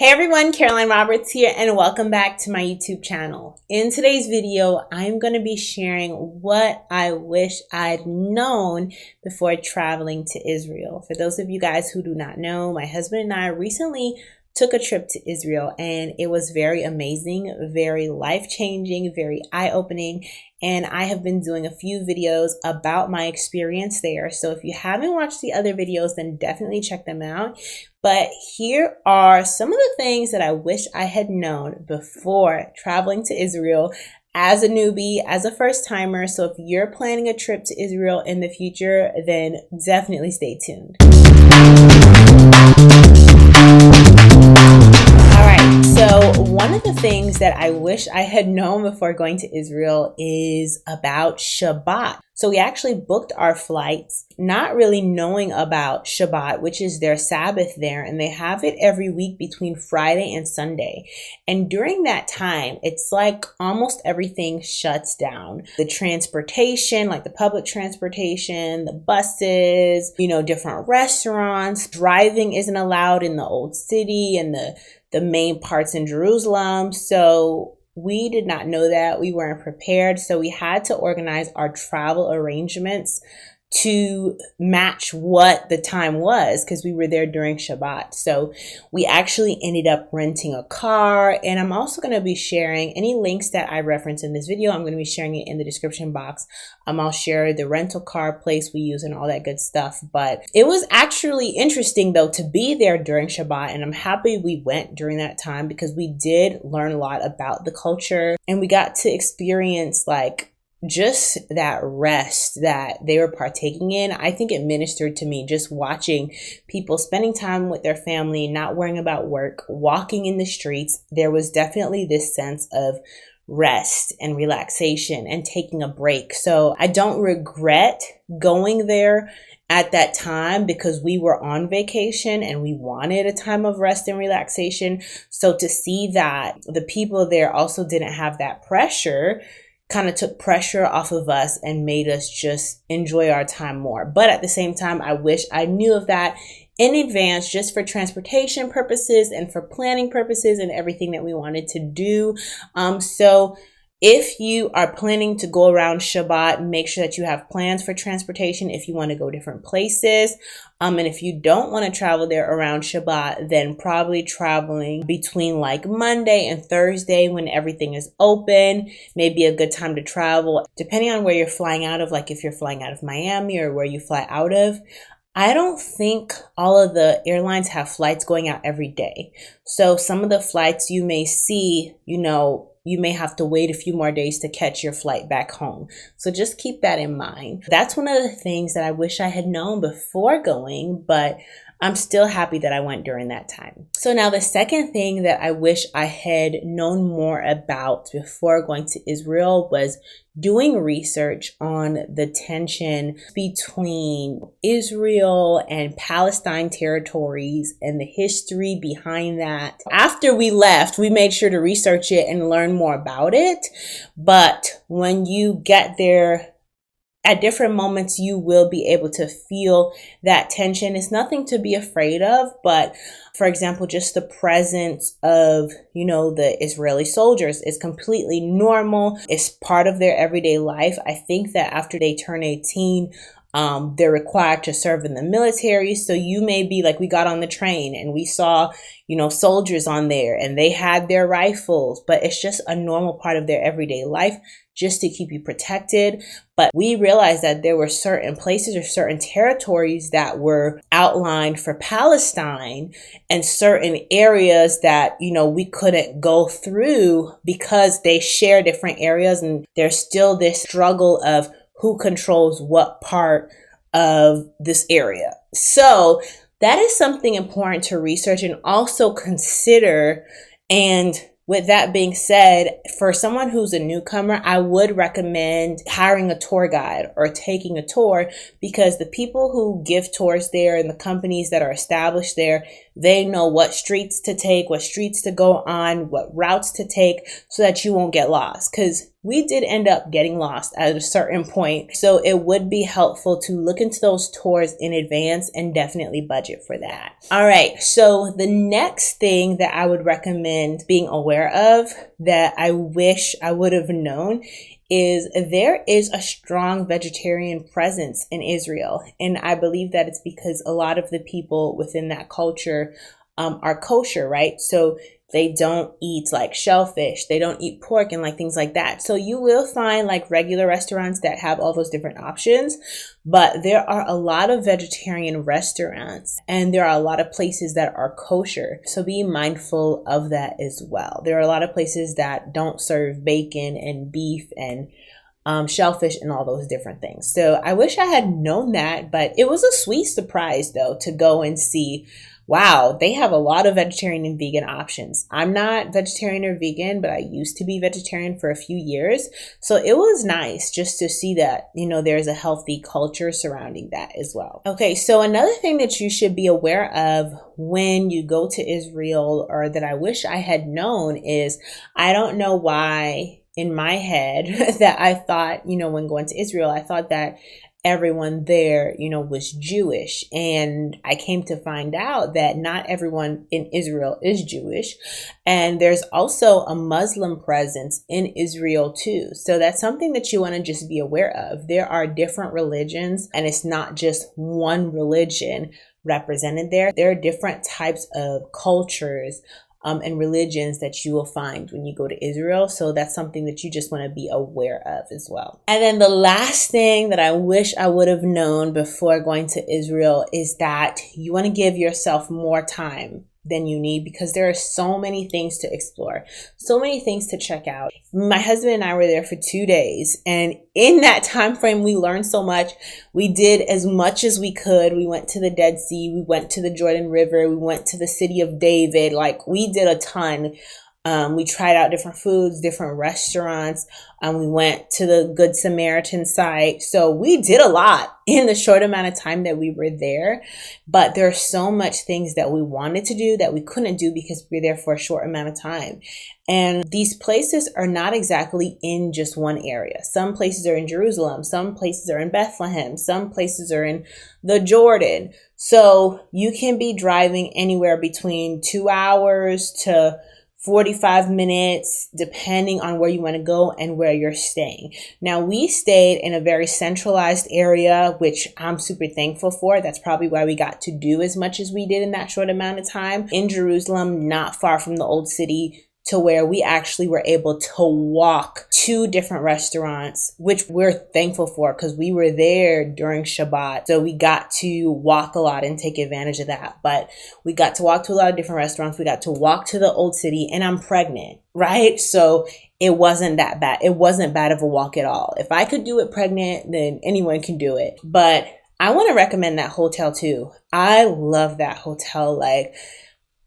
Hey everyone, Karolyne Roberts here and welcome back to my YouTube channel. In today's video, I'm going to be sharing what I wish I'd known before traveling to Israel. For those of you guys who do not know, my husband and I recently took a trip to Israel and it was very amazing, very life-changing, very eye-opening, and I have been doing a few videos about my experience there. So if you haven't watched the other videos, then definitely check them out. But here are some of the things that I wish I had known before traveling to Israel as a newbie, as a first timer. So if you're planning a trip to Israel in the future, then definitely stay tuned. So one of the things that I wish I had known before going to Israel is about Shabbat. So we actually booked our flights, not really knowing about Shabbat, which is their Sabbath there, and they have it every week between Friday and Sunday. And during that time, it's like almost everything shuts down. The transportation, like the public transportation, the buses, different restaurants, driving isn't allowed in the old city and the main parts in Jerusalem. So we did not know that. We weren't prepared. So we had to organize our travel arrangements to match what the time was because we were there during Shabbat. So we actually ended up renting a car, and I'm also going to be sharing any links that I reference in this video. I'm going to be sharing it in the description box. I'll share the rental car place we use and all that good stuff. But it was actually interesting though to be there during Shabbat, and I'm happy we went during that time because we did learn a lot about the culture and we got to experience just that rest that they were partaking in. I think it ministered to me just watching people spending time with their family, not worrying about work, walking in the streets. There was definitely this sense of rest and relaxation and taking a break. So I don't regret going there at that time because we were on vacation and we wanted a time of rest and relaxation. So to see that the people there also didn't have that pressure kind of took pressure off of us and made us just enjoy our time more. But at the same time, I wish I knew of that in advance just for transportation purposes and for planning purposes and everything that we wanted to do. So if you are planning to go around Shabbat, make sure that you have plans for transportation if you want to go different places. And if you don't want to travel there around Shabbat, then probably traveling between Monday and Thursday when everything is open may be a good time to travel, depending on where you're flying out of, if you're flying out of Miami or where you fly out of. I don't think all of the airlines have flights going out every day. So some of the flights you may see, you may have to wait a few more days to catch your flight back home. So just keep that in mind. That's one of the things that I wish I had known before going, but I'm still happy that I went during that time. So now the second thing that I wish I had known more about before going to Israel was doing research on the tension between Israel and Palestine territories and the history behind that. After we left, we made sure to research it and learn more about it. But when you get there, at different moments, you will be able to feel that tension. It's nothing to be afraid of, but for example, just the presence of, the Israeli soldiers is completely normal. It's part of their everyday life. I think that after they turn 18, they're required to serve in the military. So you may be we got on the train and we saw, soldiers on there and they had their rifles, but it's just a normal part of their everyday life just to keep you protected. But we realized that there were certain places or certain territories that were outlined for Palestine and certain areas that, we couldn't go through because they share different areas, and there's still this struggle of who controls what part of this area. So that is something important to research and also consider. And with that being said, for someone who's a newcomer, I would recommend hiring a tour guide or taking a tour, because the people who give tours there and the companies that are established there, They know what streets to take, what streets to go on, what routes to take, so that you won't get lost. Because we did end up getting lost at a certain point. So it would be helpful to look into those tours in advance and definitely budget for that. All right. So the next thing that I would recommend being aware of that I wish I would have known is there is a strong vegetarian presence in Israel. And I believe that it's because a lot of the people within that culture are kosher, right? So they don't eat like shellfish, they don't eat pork and like things like that. So you will find like regular restaurants that have all those different options, but there are a lot of vegetarian restaurants and there are a lot of places that are kosher. So be mindful of that as well. There are a lot of places that don't serve bacon and beef and shellfish and all those different things. So I wish I had known that, but it was a sweet surprise though to go and see, wow, they have a lot of vegetarian and vegan options. I'm not vegetarian or vegan, but I used to be vegetarian for a few years. So it was nice just to see that, there's a healthy culture surrounding that as well. Okay, so another thing that you should be aware of when you go to Israel, or that I wish I had known, is I don't know why in my head that I thought, when going to Israel, I thought that everyone there, was Jewish. And I came to find out that not everyone in Israel is Jewish. And there's also a Muslim presence in Israel too. So that's something that you want to just be aware of. There are different religions, and it's not just one religion represented there. There are different types of cultures and religions that you will find when you go to Israel. So that's something that you just want to be aware of as well. And then the last thing that I wish I would have known before going to Israel is that you want to give yourself more time than you need, because there are so many things to explore, so many things to check out. My husband and I were there for 2 days, and in that time frame we learned so much. We did as much as we could. We went to the Dead Sea, we went to the Jordan River, we went to the city of David. Like, we did a ton. We tried out different foods, different restaurants. We went to the Good Samaritan site. So we did a lot in the short amount of time that we were there. But there are so much things that we wanted to do that we couldn't do because we were there for a short amount of time. And these places are not exactly in just one area. Some places are in Jerusalem. Some places are in Bethlehem. Some places are in the Jordan. So you can be driving anywhere between 2 hours to 45 minutes, depending on where you want to go and where you're staying. Now, we stayed in a very centralized area, which I'm super thankful for. That's probably why we got to do as much as we did in that short amount of time. In Jerusalem, not far from the old city, to where we actually were able to walk to different restaurants, which we're thankful for because we were there during Shabbat. So we got to walk a lot and take advantage of that. But we got to walk to a lot of different restaurants. We got to walk to the old city, and I'm pregnant, right? So it wasn't that bad. It wasn't bad of a walk at all. If I could do it pregnant, then anyone can do it. But I want to recommend that hotel too. I love that hotel. Like,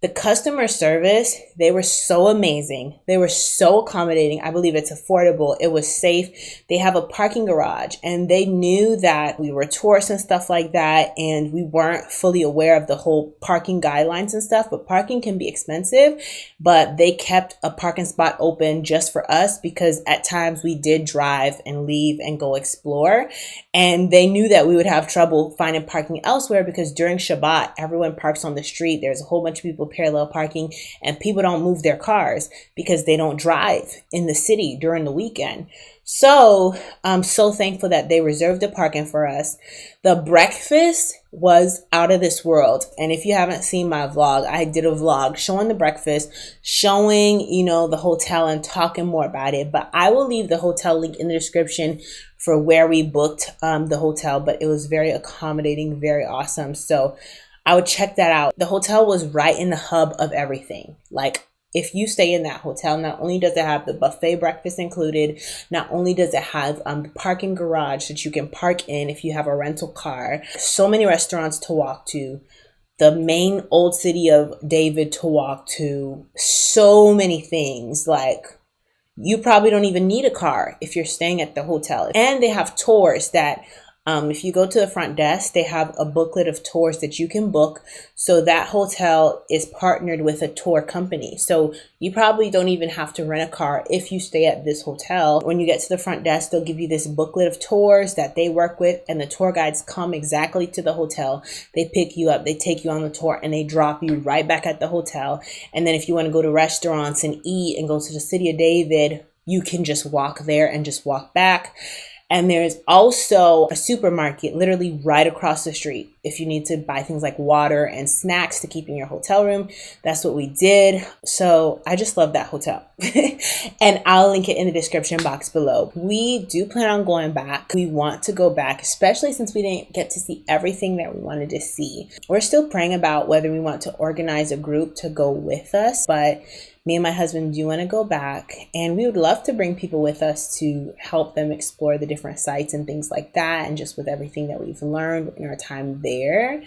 the customer service, they were so amazing. They were so accommodating. I believe it's affordable. It was safe. They have a parking garage, and they knew that we were tourists and stuff like that, and we weren't fully aware of the whole parking guidelines and stuff, but parking can be expensive. But they kept a parking spot open just for us because at times we did drive and leave and go explore, and they knew that we would have trouble finding parking elsewhere because during Shabbat, everyone parks on the street. There's a whole bunch of people parallel parking, and people don't move their cars because they don't drive in the city during the weekend. So I'm so thankful that they reserved the parking for us. The breakfast was out of this world. And if you haven't seen my vlog, I did a vlog showing the breakfast, showing, the hotel and talking more about it. But I will leave the hotel link in the description for where we booked the hotel. But it was very accommodating, very awesome. So I would check that out. The hotel was right in the hub of everything. Like, if you stay in that hotel, not only does it have the buffet breakfast included, not only does it have the parking garage that you can park in if you have a rental car, so many restaurants to walk to, the main old city of David to walk to, so many things. Like, you probably don't even need a car if you're staying at the hotel. And they have tours that If you go to the front desk, they have a booklet of tours that you can book. So that hotel is partnered with a tour company. So you probably don't even have to rent a car if you stay at this hotel. When you get to the front desk, they'll give you this booklet of tours that they work with, and the tour guides come exactly to the hotel. They pick you up, they take you on the tour, and they drop you right back at the hotel. And then if you want to go to restaurants and eat and go to the City of David, you can just walk there and just walk back. And there's also a supermarket literally right across the street. If you need to buy things like water and snacks to keep in your hotel room, that's what we did. So I just love that hotel. And I'll link it in the description box below. We do plan on going back. We want to go back, especially since we didn't get to see everything that we wanted to see. We're still praying about whether we want to organize a group to go with us, but me and my husband do want to go back, and we would love to bring people with us to help them explore the different sites and things like that, and just with everything that we've learned in our time there.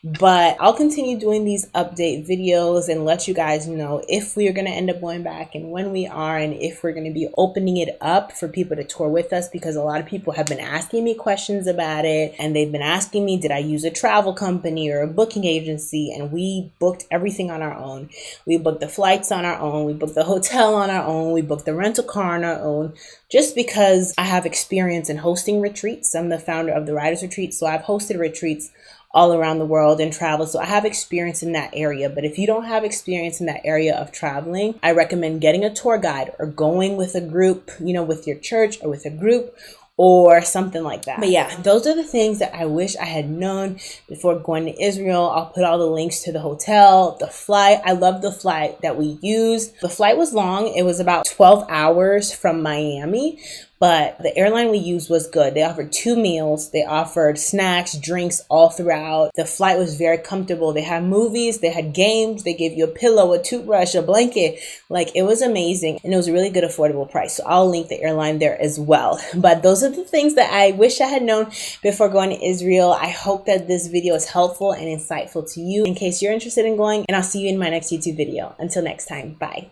But I'll continue doing these update videos and let you guys know if we are going to end up going back and when we are, and if we're going to be opening it up for people to tour with us, because a lot of people have been asking me questions about it, and they've been asking me, did I use a travel company or a booking agency? And we booked everything on our own. We booked the flights on our own. We booked the hotel on our own. We booked the rental car on our own, just because I have experience in hosting retreats. I'm the founder of the Writers Retreat, so I've hosted retreats all around the world and travel. So I have experience in that area. But if you don't have experience in that area of traveling, I recommend getting a tour guide or going with a group, with your church or with a group or something like that. But yeah, those are the things that I wish I had known before going to Israel. I'll put all the links to the hotel, the flight. I love the flight that we used. The flight was long. It was about 12 hours from Miami. But the airline we used was good. They offered 2 meals. They offered snacks, drinks all throughout. The flight was very comfortable. They had movies. They had games. They gave you a pillow, a toothbrush, a blanket. It was amazing. And it was a really good, affordable price. So I'll link the airline there as well. But those are the things that I wish I had known before going to Israel. I hope that this video is helpful and insightful to you in case you're interested in going. And I'll see you in my next YouTube video. Until next time, bye.